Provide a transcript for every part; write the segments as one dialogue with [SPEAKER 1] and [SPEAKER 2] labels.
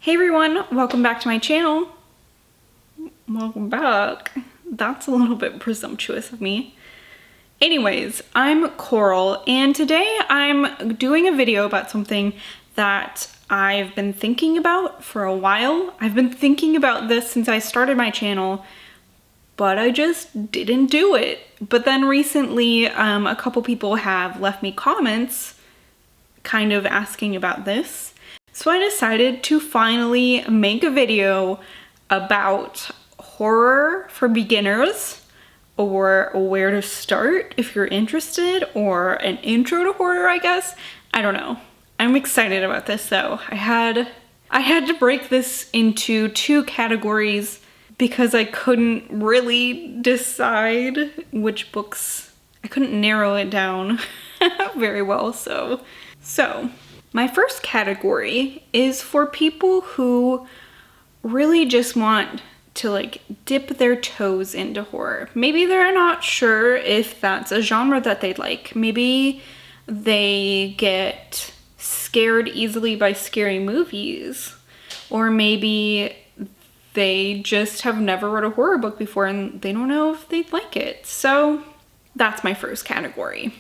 [SPEAKER 1] Hey everyone, welcome back to my channel. Welcome back. That's a little bit presumptuous of me. Anyways, I'm Coral and today I'm doing a video about something that I've been thinking about for a while. I've been thinking about this since I started my channel, but I just didn't do it. But then recently, a couple people have left me comments kind of asking about this. So I decided to finally make a video about horror for beginners, or where to start if you're interested, or an intro to horror, I guess. I don't know. I'm excited about this though. I had to break this into two categories because I couldn't really decide which books. I couldn't narrow it down very well, so my first category is for people who really just want to like dip their toes into horror. Maybe they're not sure if that's a genre that they like. Maybe they get scared easily by scary movies, or maybe they just have never read a horror book before and they don't know if they'd like it. So that's my first category.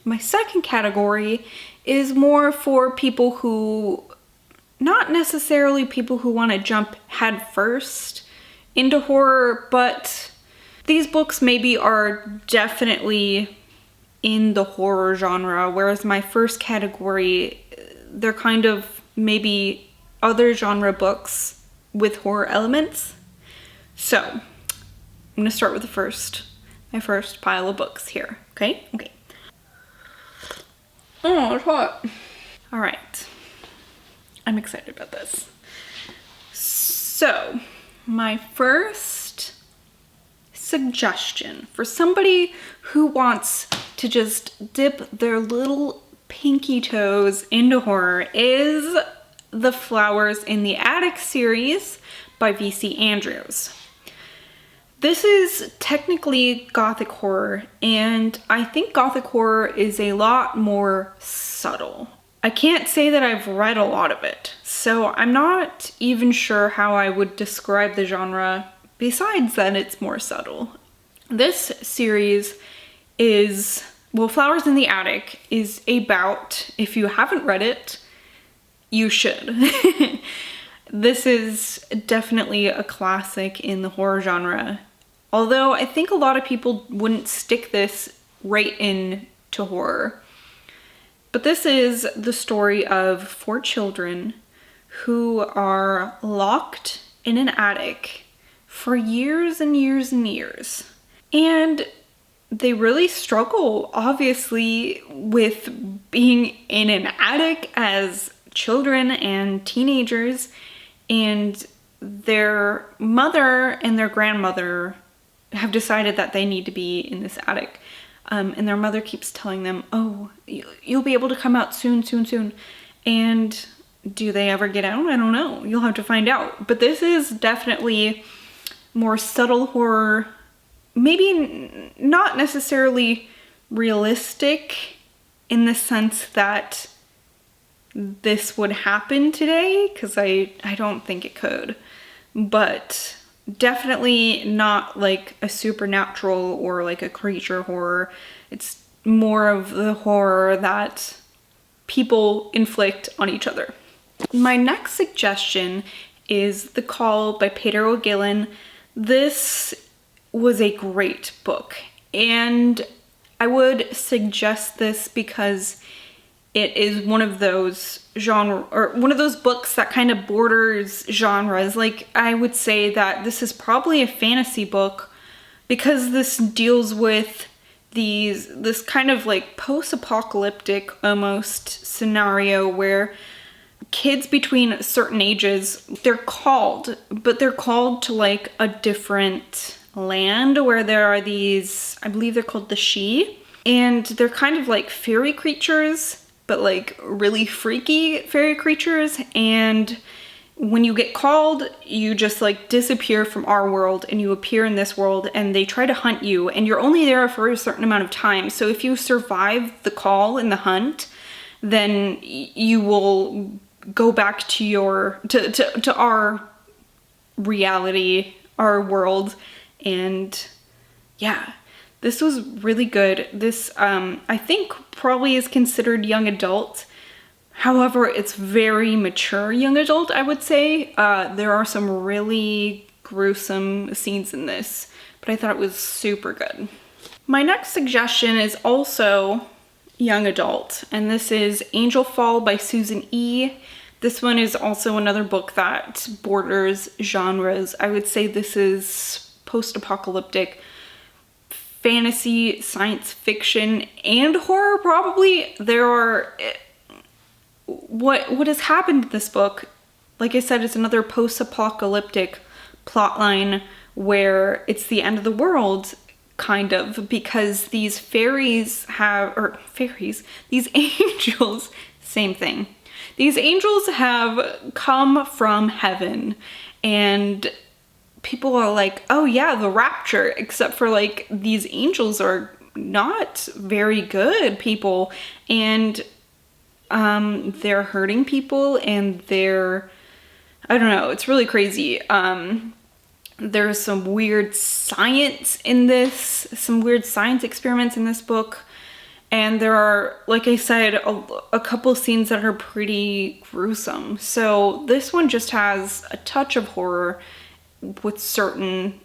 [SPEAKER 1] My second category is more for people who, not necessarily people who want to jump head first into horror, but these books maybe are definitely in the horror genre, whereas my first category, they're kind of maybe other genre books with horror elements. So I'm gonna start with my first pile of books here, okay? Oh, it's hot. All right, I'm excited about this. So, my first suggestion for somebody who wants to just dip their little pinky toes into horror is the Flowers in the Attic series by V.C. Andrews. This is technically Gothic horror, and I think Gothic horror is a lot more subtle. I can't say that I've read a lot of it, so I'm not even sure how I would describe the genre besides that it's more subtle. This series is, well, Flowers in the Attic is about, if you haven't read it, you should. This is definitely a classic in the horror genre. Although I think a lot of people wouldn't stick this right into horror. But this is the story of 4 children who are locked in an attic for years and years and years. And they really struggle, obviously, with being in an attic as children and teenagers. And their mother and their grandmother have decided that they need to be in this attic. And their mother keeps telling them, oh, you'll be able to come out soon. And do they ever get out? I don't know. You'll have to find out. But this is definitely more subtle horror. Maybe not necessarily realistic in the sense that this would happen today, because I don't think it could. But definitely not like a supernatural or like a creature horror. It's more of the horror that people inflict on each other. My next suggestion is The Call by Paedar. This was a great book, and I would suggest this because it is one of those one of those books that kind of borders genres. Like, I would say that this is probably a fantasy book because this deals with this kind of like post-apocalyptic almost scenario where kids between certain ages, they're called to like a different land where there are these, I believe they're called the She, and they're kind of like fairy creatures, but like really freaky fairy creatures. And when you get called, you just like disappear from our world and you appear in this world, and they try to hunt you, and you're only there for a certain amount of time. So if you survive the call and the hunt, then you will go back to our reality, our world. And yeah, this was really good. This, I think probably is considered young adult. However, it's very mature young adult, I would say. There are some really gruesome scenes in this, but I thought it was super good. My next suggestion is also young adult, and this is Angelfall by Susan E. This one is also another book that borders genres. I would say this is post-apocalyptic fantasy, science fiction, and horror probably. There are... What has happened in this book, like I said, it's another post-apocalyptic plotline where it's the end of the world, kind of, because these these angels, same thing. These angels have come from heaven, and people are like, oh yeah, the rapture, except for like these angels are not very good people, and they're hurting people, and I don't know, it's really crazy. There's some weird science in this, some weird science experiments in this book. And there are, like I said, a couple scenes that are pretty gruesome. So this one just has a touch of horror with certain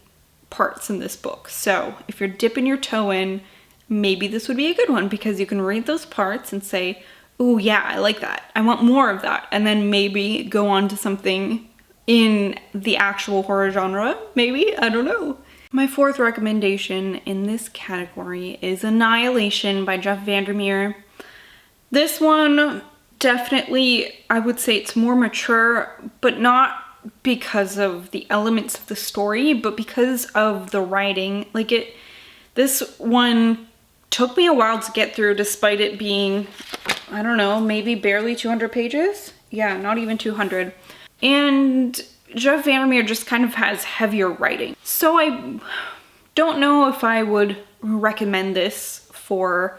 [SPEAKER 1] parts in this book. So if you're dipping your toe in, maybe this would be a good one, because you can read those parts and say, oh yeah, I like that. I want more of that. And then maybe go on to something in the actual horror genre, maybe, I don't know. My fourth recommendation in this category is Annihilation by Jeff Vandermeer. This one, definitely, I would say it's more mature, but not because of the elements of the story, but because of the writing. This one took me a while to get through, despite it being, I don't know, maybe barely 200 pages? Yeah, not even 200. And Jeff Vandermeer just kind of has heavier writing. So I don't know if I would recommend this for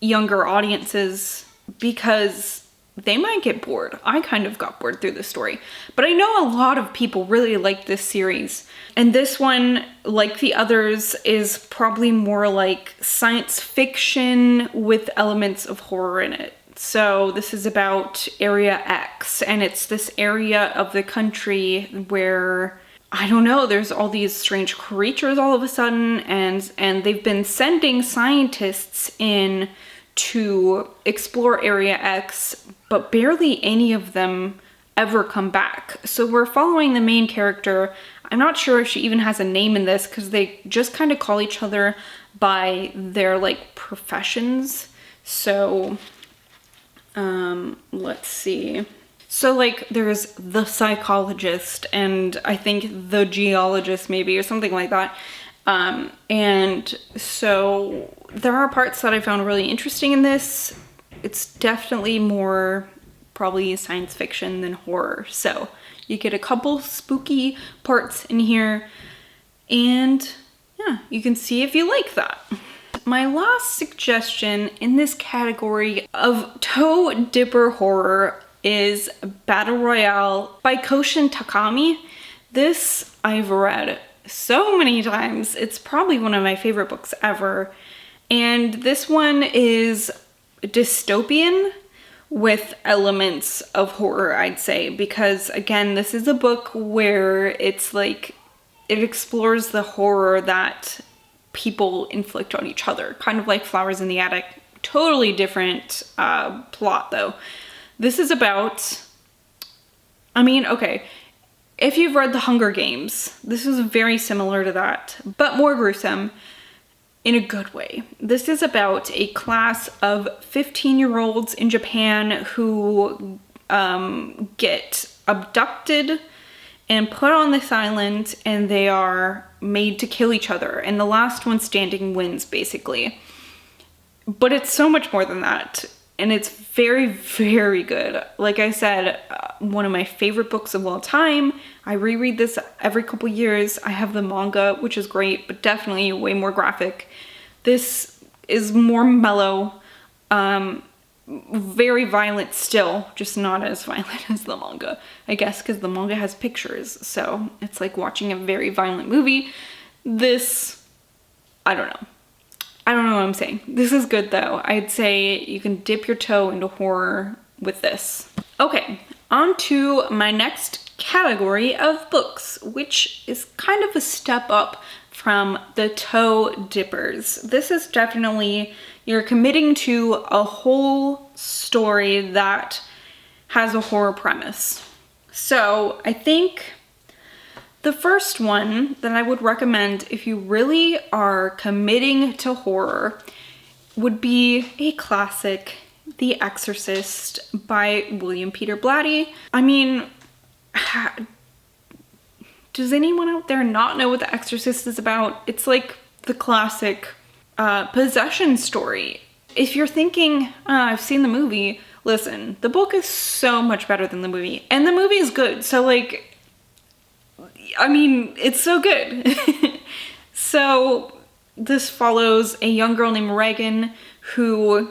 [SPEAKER 1] younger audiences, because they might get bored. I kind of got bored through the story. But I know a lot of people really like this series. And this one, like the others, is probably more like science fiction with elements of horror in it. So this is about Area X, and it's this area of the country where, I don't know, there's all these strange creatures all of a sudden, and they've been sending scientists in to explore Area X, but barely any of them ever come back. So we're following the main character. I'm not sure if she even has a name in this, because they just kind of call each other by their like professions. So let's see. So like there's the psychologist, and I think the geologist maybe, or something like that. And so there are parts that I found really interesting in this. It's definitely more probably science fiction than horror. So you get a couple spooky parts in here, and yeah, you can see if you like that. My last suggestion in this category of toe dipper horror is Battle Royale by Koushun Takami. This I've read so many times. It's probably one of my favorite books ever. And this one is dystopian with elements of horror, I'd say, because again, this is a book where it's like, it explores the horror that people inflict on each other, kind of like Flowers in the Attic. Totally different plot though. This is about, I mean, okay, if you've read The Hunger Games, this is very similar to that, but more gruesome in a good way. This is about a class of 15-year-olds in Japan who get abducted and put on this island, and they are made to kill each other, and the last one standing wins, basically. But it's so much more than that, and it's very, very good. Like I said, one of my favorite books of all time. I reread this every couple years. I have the manga, which is great, but definitely way more graphic. This is more mellow. very violent still, just not as violent as the manga, I guess, because the manga has pictures, so it's like watching a very violent movie. This, I don't know what I'm saying. This is good though. I'd say you can dip your toe into horror with this. Okay, on to my next category of books, which is kind of a step up from the toe dippers. This is definitely, you're committing to a whole story that has a horror premise. So I think the first one that I would recommend if you really are committing to horror would be a classic, The Exorcist by William Peter Blatty. I mean, does anyone out there not know what The Exorcist is about? It's like the classic possession story. If you're thinking, I've seen the movie, listen, the book is so much better than the movie. And the movie is good, so like, I mean, it's so good. So this follows a young girl named Regan who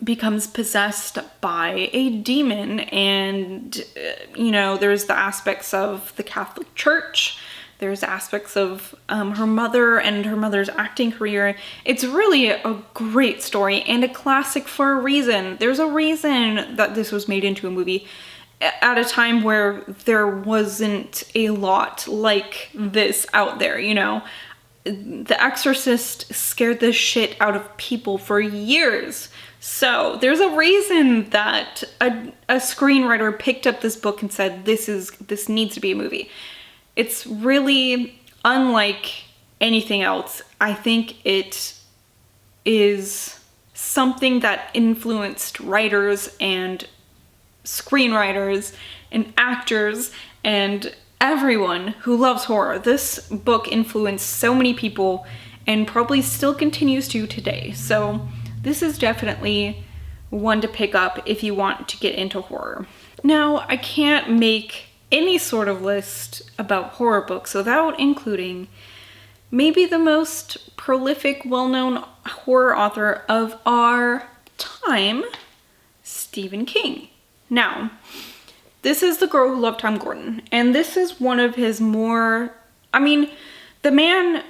[SPEAKER 1] becomes possessed by a demon, and you know, there's the aspects of the Catholic Church, there's aspects of her mother and her mother's acting career. It's really a great story and a classic for a reason. There's a reason that this was made into a movie at a time where there wasn't a lot like this out there, you know. The Exorcist scared the shit out of people for years. So there's a reason that a screenwriter picked up this book and said, this needs to be a movie. It's really unlike anything else. I think it is something that influenced writers and screenwriters and actors and everyone who loves horror. This book influenced so many people and probably still continues to today. So this is definitely one to pick up if you want to get into horror. Now, I can't make any sort of list about horror books without including maybe the most prolific, well-known horror author of our time, Stephen King. Now, this is The Girl Who Loved Tom Gordon, and this is one of his more, I mean, the man,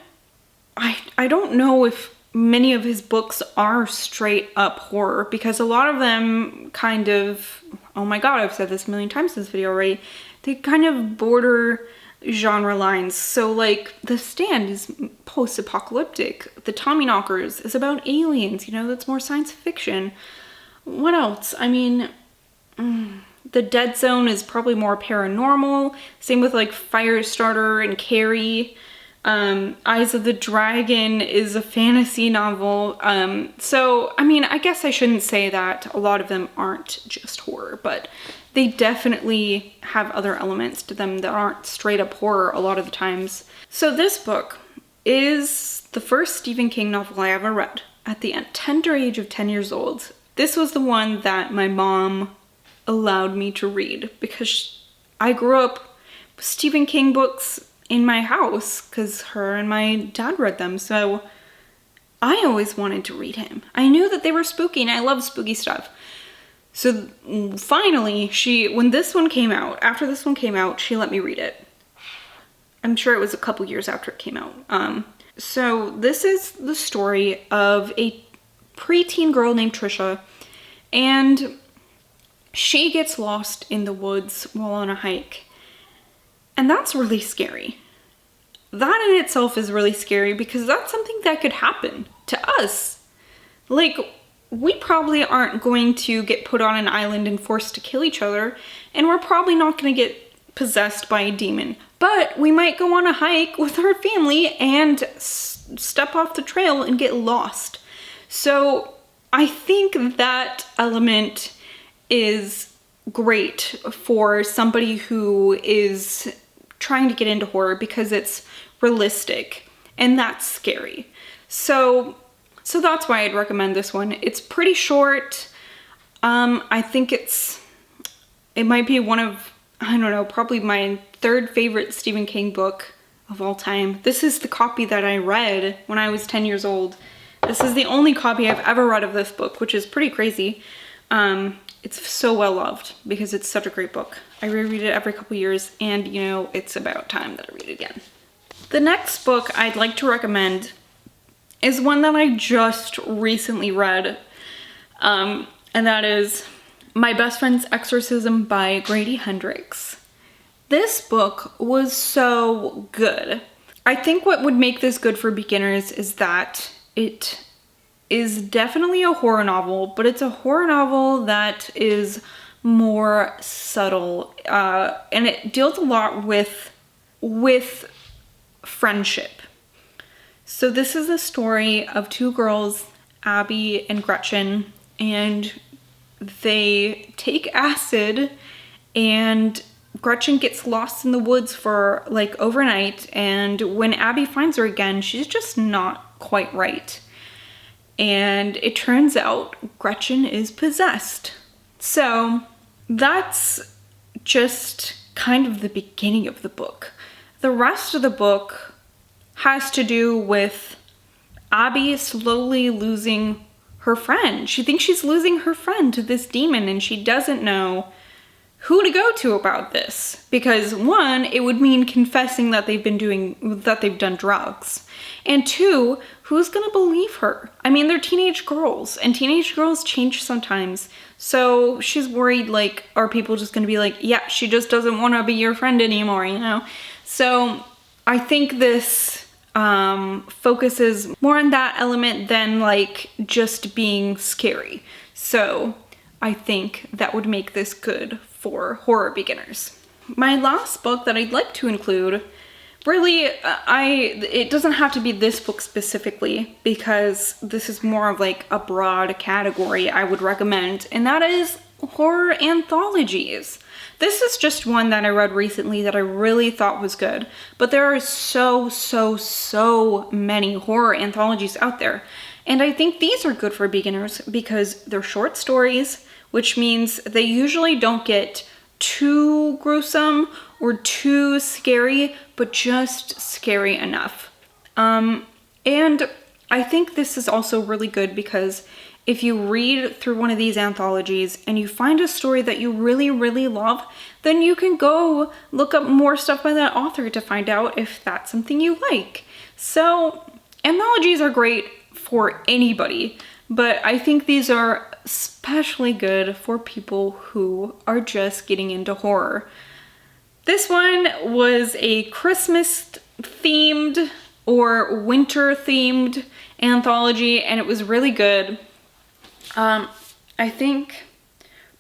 [SPEAKER 1] I don't know if many of his books are straight up horror, because a lot of them kind of, oh my god, I've said this a million times in this video already, they kind of border genre lines. So like The Stand is post-apocalyptic, The Tommyknockers is about aliens, you know, that's more science fiction. What else? I mean, The Dead Zone is probably more paranormal. Same with like Firestarter and Carrie. Eyes of the Dragon is a fantasy novel. So, I mean, I guess I shouldn't say that a lot of them aren't just horror, but they definitely have other elements to them that aren't straight up horror a lot of the times. So this book is the first Stephen King novel I ever read at the tender age of 10 years old. This was the one that my mom allowed me to read because I grew up with Stephen King books in my house because her and my dad read them, so I always wanted to read him. I knew that they were spooky and I love spooky stuff. So finally, when this one came out, after this one came out, she let me read it. I'm sure it was a couple years after it came out. So this is the story of a preteen girl named Trisha, and she gets lost in the woods while on a hike. And that's really scary. That in itself is really scary because that's something that could happen to us. Like, we probably aren't going to get put on an island and forced to kill each other, and we're probably not going to get possessed by a demon. But we might go on a hike with our family and step off the trail and get lost. So I think that element is great for somebody who is trying to get into horror because it's realistic and that's scary. So that's why I'd recommend this one. It's pretty short. I think it might be one of, I don't know, probably my third favorite Stephen King book of all time. This is the copy that I read when I was 10 years old. This is the only copy I've ever read of this book, which is pretty crazy. It's so well loved because it's such a great book. I reread it every couple years, and you know, it's about time that I read it again. The next book I'd like to recommend is one that I just recently read, and that is My Best Friend's Exorcism by Grady Hendrix. This book was so good. I think what would make this good for beginners is that it is definitely a horror novel, but it's a horror novel that is more subtle, and it deals a lot with friendship. So this is the story of two girls, Abby and Gretchen, and they take acid, and Gretchen gets lost in the woods for like overnight, and when Abby finds her again, she's just not quite right. And it turns out Gretchen is possessed. So that's just kind of the beginning of the book. The rest of the book has to do with Abby slowly losing her friend. She thinks she's losing her friend to this demon, and she doesn't know who to go to about this. Because one, it would mean confessing that they've done drugs. And two, who's gonna believe her? I mean, they're teenage girls, and teenage girls change sometimes. So she's worried, like, are people just gonna be like, yeah, she just doesn't wanna be your friend anymore, you know? So I think this focuses more on that element than like just being scary. So I think that would make this good for horror beginners. My last book that I'd like to include, really, it doesn't have to be this book specifically, because this is more of like a broad category I would recommend, and that is horror anthologies. This is just one that I read recently that I really thought was good, but there are so many horror anthologies out there. And I think these are good for beginners because they're short stories, which means they usually don't get too gruesome or too scary, but just scary enough. And I think this is also really good because if you read through one of these anthologies and you find a story that you really love, then you can go look up more stuff by that author to find out if that's something you like. So anthologies are great for anybody, but I think these are especially good for people who are just getting into horror. This one was a Christmas themed or winter themed anthology, and it was really good. I think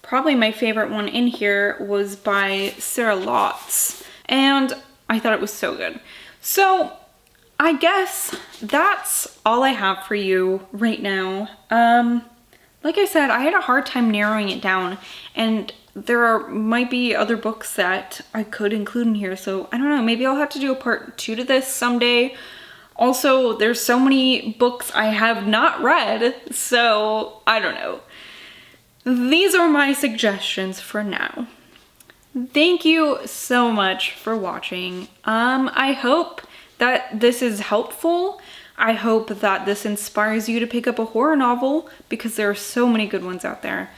[SPEAKER 1] probably my favorite one in here was by Sarah Lotz, and I thought it was so good. So I guess that's all I have for you right now. Like I said, I had a hard time narrowing it down, and there might be other books that I could include in here, so I don't know, maybe I'll have to do a part 2 to this someday. Also, there's so many books I have not read, so I don't know. These are my suggestions for now. Thank you so much for watching. I hope that this is helpful. I hope that this inspires you to pick up a horror novel because there are so many good ones out there.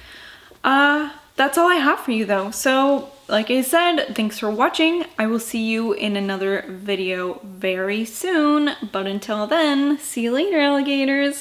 [SPEAKER 1] That's all I have for you though. So like I said, thanks for watching. I will see you in another video very soon. But until then, see you later, alligators.